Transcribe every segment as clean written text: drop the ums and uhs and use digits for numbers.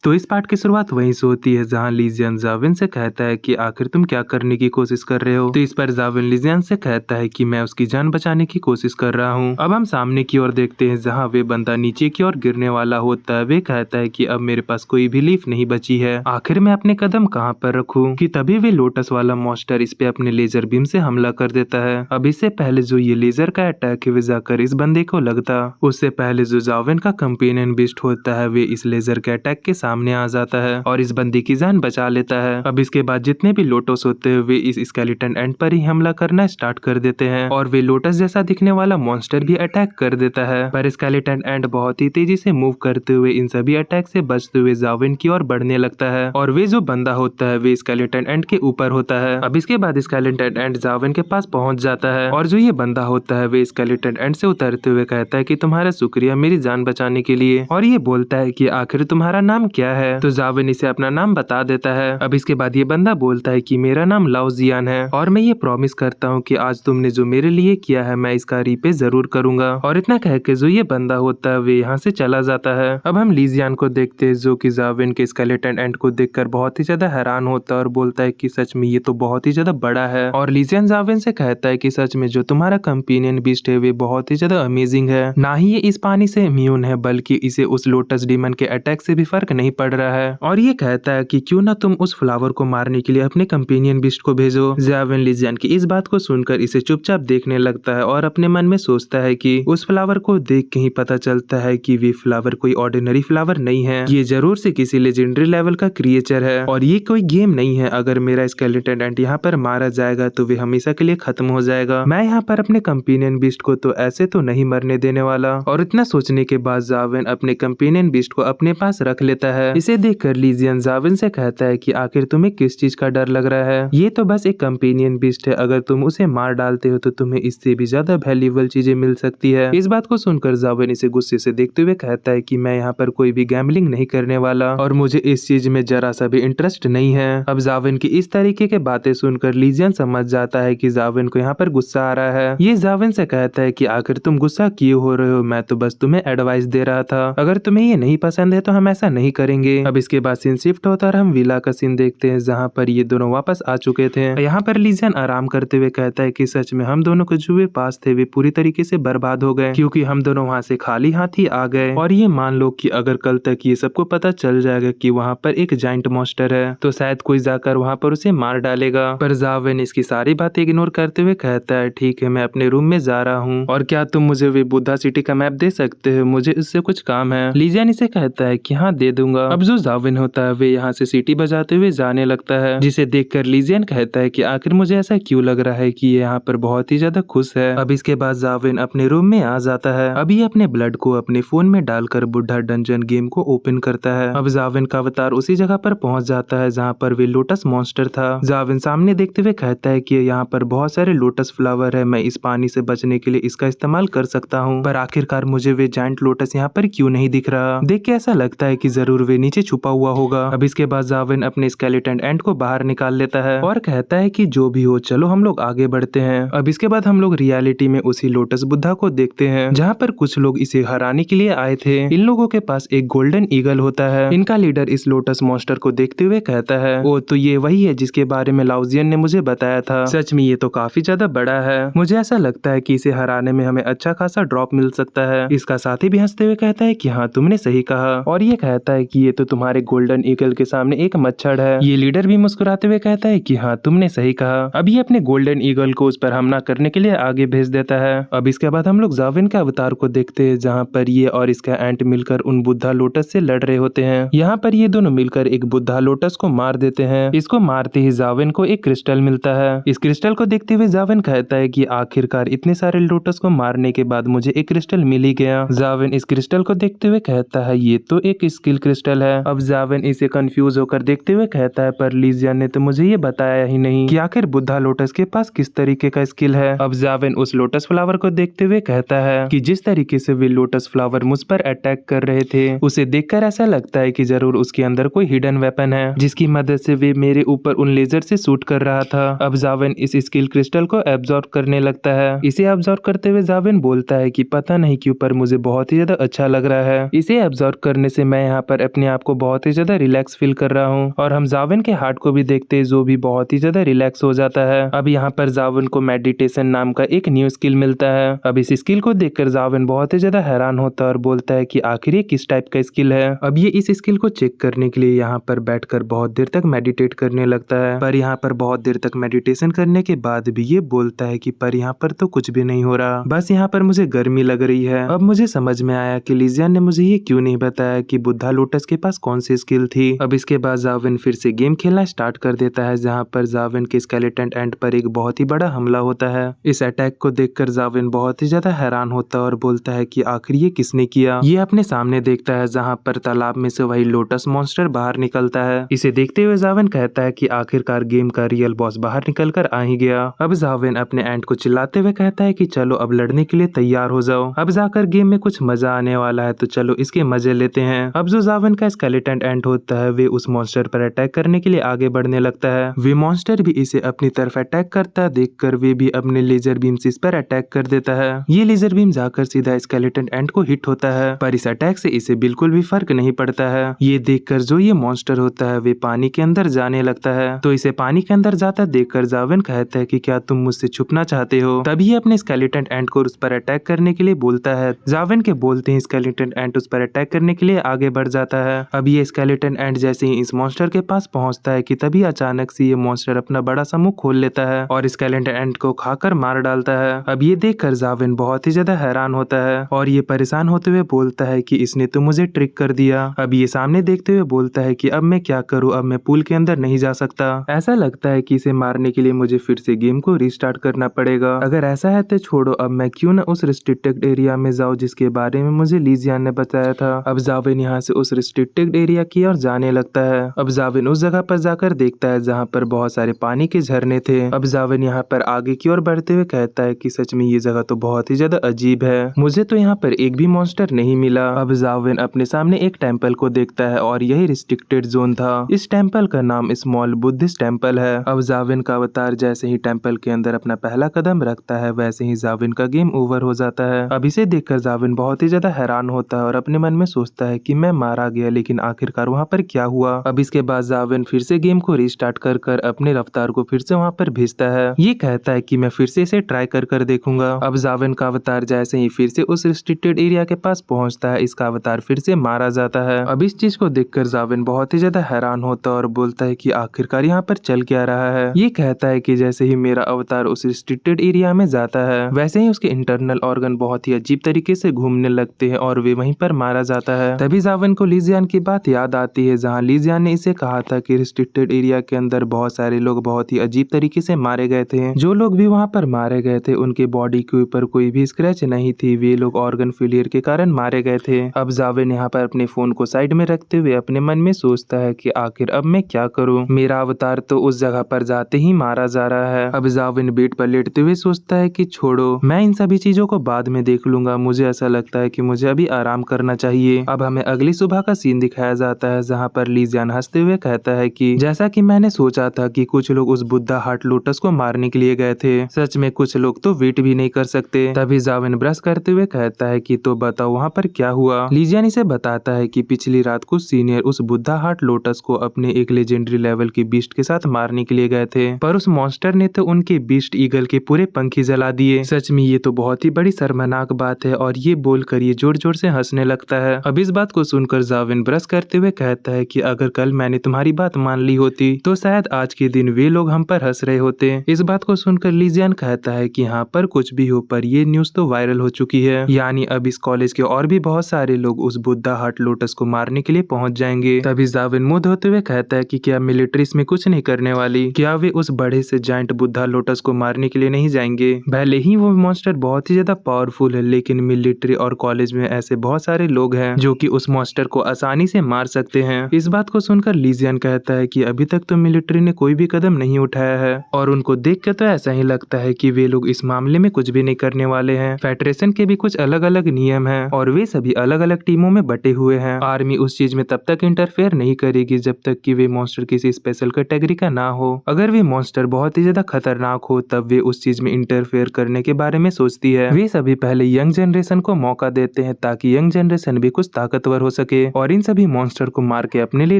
तो इस पार्ट की शुरुआत वहीं से होती है जहां लीजियन जाविन से कहता है कि आखिर तुम क्या करने की कोशिश कर रहे हो। तो इस पर जाविन लीजियन से कहता है कि मैं उसकी जान बचाने की कोशिश कर रहा हूँ। अब हम सामने की ओर देखते हैं जहाँ वे बंदा नीचे की ओर गिरने वाला होता है। वे कहता है कि अब मेरे पास कोई भी लीफ नहीं बची है, आखिर मैं अपने कदम कहाँ पर रखूँ। कि तभी वे लोटस वाला मॉन्स्टर इस पे अपने लेजर बीम से हमला कर देता है। अब इससे पहले जो ये लेजर का अटैक है वे जाकर इस बंदे को लगता, उससे पहले जो जाविन का कंपेनियन बीस्ट होता है वे इस लेजर के अटैक के सामने आ जाता है और इस बंदी की जान बचा लेता है। अब इसके बाद जितने भी लोटस होते हैं वे इस स्केलेटन एंड पर ही हमला करना स्टार्ट कर देते हैं और वे लोटस जैसा दिखने वाला मॉन्स्टर भी अटैक कर देता है। पर स्केलेटन एंड बहुत ही तेजी से मूव करते हुए इन सभी अटैक से बचते हुए जाविन की ओर बढ़ने लगता है और वे जो बंदा होता है वे स्केलेटन एंड के ऊपर होता है। अब इसके बाद स्केलेटन एंड जाविन के पास पहुंच जाता है और जो ये बंदा होता है वे स्केलेटन एंड से उतरते हुए कहता है कि तुम्हारा शुक्रिया मेरी जान बचाने के लिए, और ये बोलता है कि आखिर तुम्हारा नाम क्या है। तो जाविन इसे अपना नाम बता देता है। अब इसके बाद ये बंदा बोलता है कि मेरा नाम लाओ जियान है और मैं ये प्रॉमिस करता हूँ कि आज तुमने जो मेरे लिए किया है मैं इसका रीपे जरूर करूंगा। और इतना कह के जो ये बंदा होता है वे यहाँ से चला जाता है। अब हम लीजियान को देखते हैं जो कि जाविन के स्केलेटन एंड को देखकर बहुत ही ज्यादा हैरान होता है और बोलता है कि सच में ये तो बहुत ही ज्यादा बड़ा है। और लीजियन जाविन से कहता है कि सच में जो तुम्हारा कंपेनियन बीस्ट है वे बहुत ही ज्यादा अमेजिंग है, ना ही ये इस पानी से इम्यून है बल्कि इसे उस लोटस डीमन के अटैक से भी फर्क नहीं पड़ रहा है। और ये कहता है कि क्यों ना तुम उस फ्लावर को मारने के लिए अपने कंपेनियन बीस्ट को भेजो। जाविन लीजियन की इस बात को सुनकर इसे चुपचाप देखने लगता है और अपने मन में सोचता है कि उस फ्लावर को देख के ही पता चलता है कि वे फ्लावर कोई ऑर्डिनरी फ्लावर नहीं है, ये जरूर से किसी लेजेंडरी लेवल का क्रिएचर है और ये कोई गेम नहीं है। अगर मेरा स्केलेटन एंड यहाँ पर मारा जाएगा तो वे हमेशा के लिए खत्म हो जाएगा। मैं यहाँ पर अपने कंपेनियन बीस्ट को तो ऐसे तो नहीं मरने देने वाला। और इतना सोचने के बाद जाविन अपने कंपेनियन बीस्ट को अपने पास रख लेता है। इसे देखकर लीजियन जाविन से कहता है कि आखिर तुम्हें किस चीज का डर लग रहा है, ये तो बस एक कंपेनियन बीस्ट है, अगर तुम उसे मार डालते हो तो तुम्हें इससे भी ज्यादा वैल्यूएबल चीजें मिल सकती है। इस बात को सुनकर जाविन इसे गुस्से से देखते हुए कहता है कि मैं यहाँ पर कोई भी गैम्बलिंग नहीं करने वाला और मुझे इस चीज में जरा सा भी इंटरेस्ट नहीं है। अब जाविन की इस तरीके के बातें सुनकर लीजियन समझ जाता है कि जाविन को यहाँ पर गुस्सा आ रहा है। ये जाविन से कहता है कि आखिर तुम गुस्सा क्यों हो रहे हो, मैं तो बस तुम्हें एडवाइस दे रहा था, अगर तुम्हें ये नहीं पसंद है तो हम ऐसा नहीं करेंगे। अब इसके बाद सीन शिफ्ट होता है, हम विला का सीन देखते हैं जहाँ पर ये दोनों वापस आ चुके थे। यहाँ पर लीजियन आराम करते हुए कहता है कि सच में हम दोनों के जो भी पास थे वे पूरी तरीके से बर्बाद हो गए क्योंकि हम दोनों वहाँ से खाली हाथ ही आ गए। और ये मान लो कि अगर कल तक ये सबको पता चल जाएगा कि वहाँ पर एक जाइंट मॉन्स्टर है तो शायद कोई जाकर वहाँ पर उसे मार डालेगा। पर जाविन इसकी सारी बातें इग्नोर करते हुए कहता है ठीक है मैं अपने रूम में जा रहा हूँ और क्या तुम मुझे वे बुद्धा सिटी का मैप दे सकते हो, मुझे इससे कुछ काम है। लीजियन इसे कहता है कि हाँ दे दूंगा। अब जो जाविन होता है वे यहाँ से सीटी बजाते हुए जाने लगता है जिसे देखकर लीजियन कहता है कि आखिर मुझे ऐसा क्यों लग रहा है कि ये यहाँ पर बहुत ही ज्यादा खुश है। अब इसके बाद जाविन अपने रूम में आ जाता है। अब ये अपने ब्लड को अपने फोन में डालकर बुढ़ा डंजन गेम को ओपन करता है। अब जाविन का अवतार उसी जगह पर पहुंच जाता है जहाँ पर वे लोटस मॉन्स्टर था। जाविन सामने देखते हुए कहता है कि यहाँ पर बहुत सारे लोटस फ्लावर है, मैं इस पानी से बचने के लिए इसका इस्तेमाल कर सकता हूँ, पर आखिरकार मुझे वे जाइंट लोटस यहाँ पर क्यों नहीं दिख रहा। देख के ऐसा लगता है कि जरूर वे नीचे छुपा हुआ होगा। अब इसके बाद जाविन अपने स्केलेटन एंड को बाहर निकाल लेता है और कहता है कि जो भी हो चलो हम लोग आगे बढ़ते हैं। अब इसके बाद हम लोग रियलिटी में उसी लोटस बुद्धा को देखते हैं जहाँ पर कुछ लोग इसे हराने के लिए आए थे। इन लोगों के पास एक गोल्डन ईगल होता है। इनका लीडर इस लोटस मॉन्स्टर को देखते हुए कहता है ओ तो ये वही है जिसके बारे में लाउजियन ने मुझे बताया था, सच में ये तो काफी ज्यादा बड़ा है, मुझे ऐसा लगता है कि इसे हराने में हमें अच्छा खासा ड्रॉप मिल सकता है। इसका साथी भी हंसते हुए कहता है कि हाँ तुमने सही कहा और ये कहता है कि ये तो तुम्हारे गोल्डन ईगल के सामने एक मच्छर है। ये लीडर भी मुस्कुराते हुए कहता है कि हाँ तुमने सही कहा। अब ये अपने गोल्डन ईगल को उस पर हमला करने के लिए आगे भेज देता है। अब इसके बाद हम लोग जाविन के अवतार को देखते हैं जहाँ पर ये और इसका एंट मिलकर उन बुद्धा लोटस से लड़ रहे होते हैं। यहाँ पर ये दोनों मिलकर एक बुद्धा लोटस को मार देते हैं। इसको मारते ही जाविन को एक क्रिस्टल मिलता है। इस क्रिस्टल को देखते हुए जाविन कहता है कि आखिरकार इतने सारे लोटस को मारने के बाद मुझे एक क्रिस्टल मिल ही गया। जाविन इस क्रिस्टल को देखते हुए कहता है ये तो एक स्किल क्रिस्टल है। अब जाविन इसे कंफ्यूज होकर देखते हुए कहता है पर लीजियन ने तो मुझे ये बताया ही नहीं कि आखिर बुद्धा लोटस के पास किस तरीके का स्किल है। अब जाविन उस लोटस फ्लावर को देखते हुए कहता है कि जिस तरीके से वे लोटस फ्लावर मुझ पर अटैक कर रहे थे उसे देखकर ऐसा लगता है कि जरूर उसके अंदर कोई हिडन वेपन है जिसकी मदद से वे मेरे ऊपर उन लेजर से शूट कर रहा था। अब जाविन इस स्किल क्रिस्टल को एब्जॉर्ब करने लगता है। इसे एब्जॉर्ब करते हुए जाविन बोलता है कि पता नहीं क्यों पर मुझे बहुत ही ज्यादा अच्छा लग रहा है, इसे एब्जॉर्ब करने से मैं यहाँ पर अपने आप को बहुत ही ज्यादा रिलैक्स फील कर रहा हूँ। और हम जाविन के हार्ट को भी देखते हैं जो भी बहुत ही ज्यादा रिलैक्स हो जाता है। अब यहाँ पर जाविन को मेडिटेशन नाम का एक न्यू स्किल मिलता है। अब इस स्किल को देखकर जाविन बहुत ही ज्यादा हैरान होता है और बोलता है कि आखिर ये किस टाइप का स्किल है। अब ये इस स्किल को चेक करने के लिए यहाँ पर बैठकर बहुत देर तक मेडिटेट करने लगता है। पर यहाँ पर बहुत देर तक मेडिटेशन करने के बाद भी ये बोलता है कि पर यहाँ पर तो कुछ भी नहीं हो रहा, बस यहाँ पर मुझे गर्मी लग रही है। अब मुझे समझ में आया कि लीजियन ने मुझे ये क्यों नहीं बताया कि बुद्धा लोटस के पास कौन सी स्किल थी। अब इसके बाद जाविन फिर से गेम खेलना स्टार्ट कर देता है, जहाँ पर जाविन के स्केलेटन एंड पर एक बहुत ही बड़ा हमला होता है। इस अटैक को देखकर जाविन बहुत ही ज्यादा हैरान होता है और बोलता है कि आखिर ये किसने किया। ये अपने सामने देखता है जहाँ पर तालाब में से वही लोटस मॉन्स्टर बाहर निकलता है। इसे देखते हुए जाविन कहता है कि आखिरकार गेम का रियल बॉस बाहर निकल कर आ ही गया। अब जाविन अपने एंड को चिल्लाते हुए कहता है कि चलो अब लड़ने के लिए तैयार हो जाओ, अब जाकर गेम में कुछ मजा आने वाला है, तो चलो इसके मजे लेते हैं। अब जो जाविन का स्केलेटन एंड होता है वे उस मॉन्स्टर पर अटैक करने के लिए आगे बढ़ने लगता है। वे मॉन्स्टर भी इसे अपनी तरफ अटैक करता है देखकर वे भी अपने लेजर बीम से इस पर अटैक कर देता है। ये लेजर बीम जाकर सीधा स्केलेटन एंड को हिट होता है, पर इस अटैक से इसे बिल्कुल भी फर्क नहीं पड़ता है। ये देखकर जो ये मॉन्स्टर होता है वे पानी के अंदर जाने लगता है, तो इसे पानी के अंदर जाता देखकर जाविन कहता है कि क्या तुम मुझसे छुपना चाहते हो। तभी अपने स्केलेटन एंड को उस पर अटैक करने के लिए बोलता है। जाविन के बोलते ही स्केलेटन एंड उस पर अटैक करने के लिए आगे बढ़ जाता है। अब ये स्केलेटन एंड जैसे ही इस मॉन्स्टर के पास पहुंचता है कि तभी अचानक से ये मॉन्स्टर अपना बड़ा सा मुंह खोल लेता है और स्केलेटन एंड को खाकर मार डालता है। अब ये देखकर जाविन बहुत ही ज्यादा हैरान होता है और ये परेशान होते हुए बोलता है कि इसने तो मुझे ट्रिक कर दिया। अब ये सामने देखते हुए बोलता है कि अब मैं क्या करूँ, अब मैं पूल के अंदर नहीं जा सकता। ऐसा लगता है कि इसे मारने के लिए मुझे फिर से गेम को रिस्टार्ट करना पड़ेगा। अगर ऐसा है तो छोड़ो, अब मैं क्यों न उस रिस्ट्रिक्टेड एरिया में जाऊँ जिसके बारे में मुझे लीजियन ने बताया था। अब जाविन यहाँ से उस रिस्ट्रिक्टेड एरिया की ओर जाने लगता है। अब जाविन उस जगह पर जाकर देखता है जहाँ पर बहुत सारे पानी के झरने थे। अब जाविन यहाँ पर आगे की ओर बढ़ते हुए कहता है कि सच में ये जगह तो बहुत ही ज्यादा अजीब है, मुझे तो यहाँ पर एक भी मॉन्स्टर नहीं मिला। अब जाविन अपने सामने एक टेम्पल को देखता है और यही रिस्ट्रिक्टेड जोन था। इस टेम्पल का नाम स्मॉल बुद्धिस्ट टेम्पल है। अब जाविन का अवतार जैसे ही टेम्पल के अंदर अपना पहला कदम रखता है वैसे ही जाविन का गेम ओवर हो जाता है। अब इसे देखकर जाविन बहुत ही ज्यादा हैरान होता है और अपने मन में सोचता है कि मैं मारा गया, लेकिन आखिरकार वहाँ पर क्या हुआ। अब इसके बाद जाविन फिर से गेम को रिस्टार्ट कर अपने रफ्तार को फिर से वहाँ पर भेजता है। ये कहता है कि मैं फिर से इसे ट्राई कर देखूंगा। अब जाविन का अवतार जैसे ही फिर से उस रिस्ट्रिक्टेड एरिया के पास पहुंचता है इसका अवतार फिर से मारा जाता है। अब इस चीज को देखकर जाविन बहुत ही ज्यादा हैरान होता है और बोलता है कि आखिरकार यहाँ पर चल क्या रहा है। ये कहता है कि जैसे ही मेरा अवतार उस रिस्ट्रिक्टेड एरिया में जाता है वैसे ही उसके इंटरनल ऑर्गन बहुत ही अजीब तरीके से घूमने लगते हैं और वे वहीं पर मारा जाता है। तभी जाविन को लीजियन की बात याद आती है जहाँ लीजियन ने इसे कहा था कि रिस्ट्रिक्टेड एरिया के अंदर बहुत सारे लोग बहुत ही अजीब तरीके से मारे गए थे। जो लोग भी वहाँ पर मारे गए थे उनके बॉडी के ऊपर कोई भी स्क्रैच नहीं थी, वे लोग ऑर्गन फेलियर के कारण मारे गए थे। अब जाविन यहाँ पर अपने फोन को साइड में रखते हुए अपने मन में सोचता है कि आखिर अब मैं क्या करूँ, मेरा अवतार तो उस जगह पर जाते ही मारा जा रहा है। अब जाविन बेड पर लेटते हुए सोचता है कि छोड़ो, मैं इन सभी चीजों को बाद में देख लूंगा, मुझे ऐसा लगता है कि मुझे अभी आराम करना चाहिए। अब हमें अगली सुबह का सीन दिखाया जाता है जहाँ पर लीजियन हंसते हुए कहता है कि जैसा कि मैंने सोचा था कि कुछ लोग उस बुद्धा हार्ट लोटस को मारने के लिए गए थे, सच में कुछ लोग तो वेट भी नहीं कर सकते। तभी जाविन ब्रश करते हुए कहता है कि तो बताओ वहाँ पर क्या हुआ। लीजियन इसे बताता है कि पिछली रात कुछ सीनियर उस बुद्धा हार्ट लोटस को अपने एक लेजेंडरी लेवल की बीस्ट के साथ मारने के लिए गए थे, पर उस मॉन्स्टर ने तो उनके बीस्ट ईगल के पूरे पंख ही जला दिए। सच में ये तो बहुत ही बड़ी शर्मनाक बात है। और ये बोलकर ये जोर जोर से हंसने लगता है। अब इस बात को सुनकर जाविन ब्रश करते हुए कहता है कि अगर कल मैंने तुम्हारी बात मान ली होती तो शायद आज के दिन वे लोग हम पर हंस रहे होते। इस बात को सुनकर लीजियन कहता है कि हाँ, पर कुछ भी हो, पर ये न्यूज तो वायरल हो चुकी है, यानी अब इस कॉलेज के और भी बहुत सारे लोग उस बुद्धा हार्ट लोटस को मारने के लिए पहुंच जाएंगे। तभी जाविन मुंह धोते हुए कहता है कि क्या मिलिट्री इसमें कुछ नहीं करने वाली, क्या वे उस बड़े से जाइंट बुद्धा लोटस को मारने के लिए नहीं जाएंगे। भले ही वो मॉन्स्टर बहुत ही ज्यादा पावरफुल है, लेकिन मिलिट्री और कॉलेज में ऐसे बहुत सारे लोग हैं जो कि उस मॉन्स्टर को आसानी से मार सकते हैं। इस बात को सुनकर लीजियन कहता है कि अभी तक तो मिलिट्री ने कोई भी कदम नहीं उठाया है और उनको देख कर तो ऐसा ही लगता है कि वे लोग इस मामले में कुछ भी नहीं करने वाले हैं। फेडरेशन के भी कुछ अलग अलग नियम हैं और वे सभी अलग अलग टीमों में बटे हुए हैं। आर्मी उस चीज में तब तक इंटरफेयर नहीं करेगी जब तक कि वे मॉन्स्टर किसी स्पेशल कैटेगरी का ना हो। अगर वे मॉन्स्टर बहुत ही ज्यादा खतरनाक हो तब वे उस चीज में इंटरफेयर करने के बारे में सोचती है। वे सभी पहले यंग जनरेशन को मौका देते हैं ताकि यंग जनरेशन भी कुछ ताकतवर हो सके और इन सभी मॉन्स्टर को मार के अपने लिए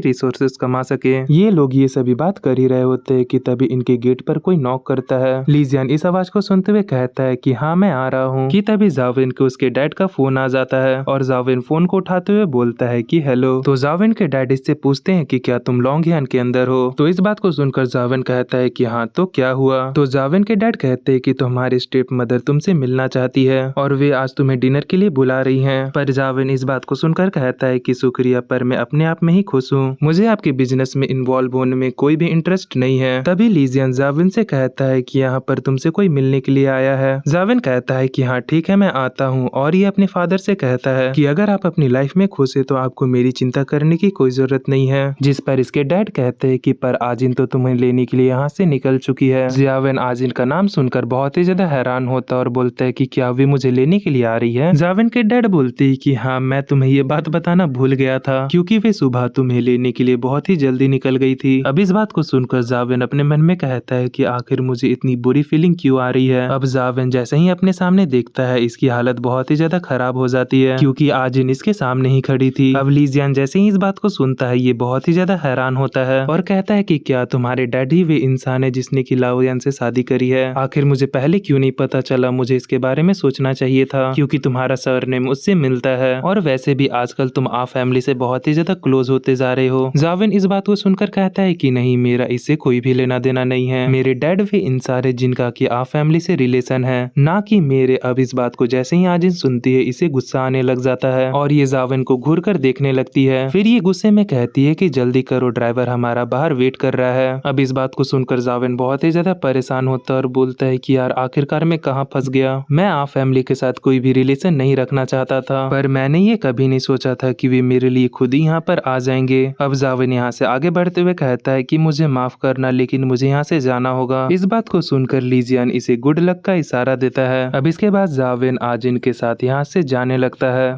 रिसोर्सेज कमा सके। ये लोग ये सभी बात कर ही रहे होते हैं कि तभी इनके गेट पर कोई नॉक करता है। लीजियन इस आवाज को सुनते हुए कहता है कि हाँ मैं आ रहा हूँ। कि तभी जाविन को उसके डैड का फोन आ जाता है और जाविन फोन को उठाते हुए बोलता है कि हेलो। तो जाविन के डैड इससे पूछते हैं कि क्या तुम लॉन्गह्यान के अंदर हो। तो इस बात को सुनकर जाविन कहता है कि हाँ तो क्या हुआ। तो जाविन के डैड कहते हैं कि तुम्हारी स्टेप मदर तुमसे मिलना चाहती है और वे आज तुम्हें डिनर के लिए बुला रही हैं। पर जाविन इस बात को सुनकर कहता है कि शुक्रिया, पर मैं अपने आप में ही खुश हूँ, मुझे आपके बिजनेस में इन्वॉल्व होने में कोई भी इंटरेस्ट नहीं है। तभी लीजियन जाविन से कहता है कि यहाँ पर तुमसे कोई मिलने के लिए आया है। जाविन कहता है कि हाँ ठीक है मैं आता हूँ और ये अपने फादर से कहता है कि अगर आप अपनी लाइफ में खुश है तो आपको मेरी चिंता करने की कोई जरूरत नहीं है। जिस पर इसके डैड कहते हैं कि पर आजिन तो तुम्हें लेने के लिए यहाँ से निकल चुकी है। जाविन आजिन का नाम सुनकर बहुत ही ज्यादा हैरान होता है और बोलता है कि क्या वे मुझे लेने के लिए आ रही है। जाविन के डैड बोलते हैं कि हाँ मैं तुम्हें ये बात बताना भूल गया था क्योंकि वे सुबह तुम्हें लेने के लिए बहुत ही जल्दी निकल गई थी। अब इस बात को सुनकर जाविन अपने मन में कहता है कि आखिर मुझे इतनी बुरी फीलिंग क्यों आ रही है। अब जाविन जैसे ही अपने सामने देखता है इसकी हालत बहुत ही ज्यादा खराब हो जाती है क्योंकि आजिन इसके सामने ही खड़ी थी। अब लीजियन जैसे ही इस बात को सुनता है ये बहुत ही ज्यादा हैरान होता है और कहता है कि क्या तुम्हारे डैड ही वे इंसान है जिसने की लाओयान से शादी करी है। आखिर मुझे पहले क्यों नहीं पता चला, मुझे इसके बारे में सोचना चाहिए था क्योंकि तुम्हारा सरनेम उससे मिलता है और वैसे भी आजकल तुम आ फैमिली से बहुत ही ज्यादा क्लोज होते जा रहे हो। जाविन इस बात को सुनकर कहता है कि नहीं, मेरा इससे कोई भी लेना देना नहीं है, मेरे डैड वे इंसान है जिनका की आ फैमिली से रिलेशन है, ना कि मेरे। अब इस बात को जैसे ही आजिन सुनती है इसे गुस्सा आने लग जाता है और ये जाविन को घूर कर देखने लगती है। फिर ये गुस्से में कहती है कि जल्दी करो, ड्राइवर हमारा बाहर वेट कर रहा है। अब इस बात को सुनकर जाविन बहुत ही ज्यादा परेशान होता है और बोलता है कि यार आखिरकार मैं कहाँ फंस गया। मैं आ फैमिली के साथ कोई भी रिलेशन नहीं रखना चाहता था, पर मैंने ये कभी नहीं सोचा था कि वे मेरे लिए खुद ही यहाँ पर आ जाएंगे। अब जाविन यहाँ से आगे बढ़ते हुए कहता है कि मुझे माफ करना, लेकिन मुझे यहाँ से जाना होगा। इस बात को सुनकर लीजियन इसे गुड लक का इशारा देता है। अब इसके बाद जाविन आजिन के साथ यहाँ से जाने लगता है।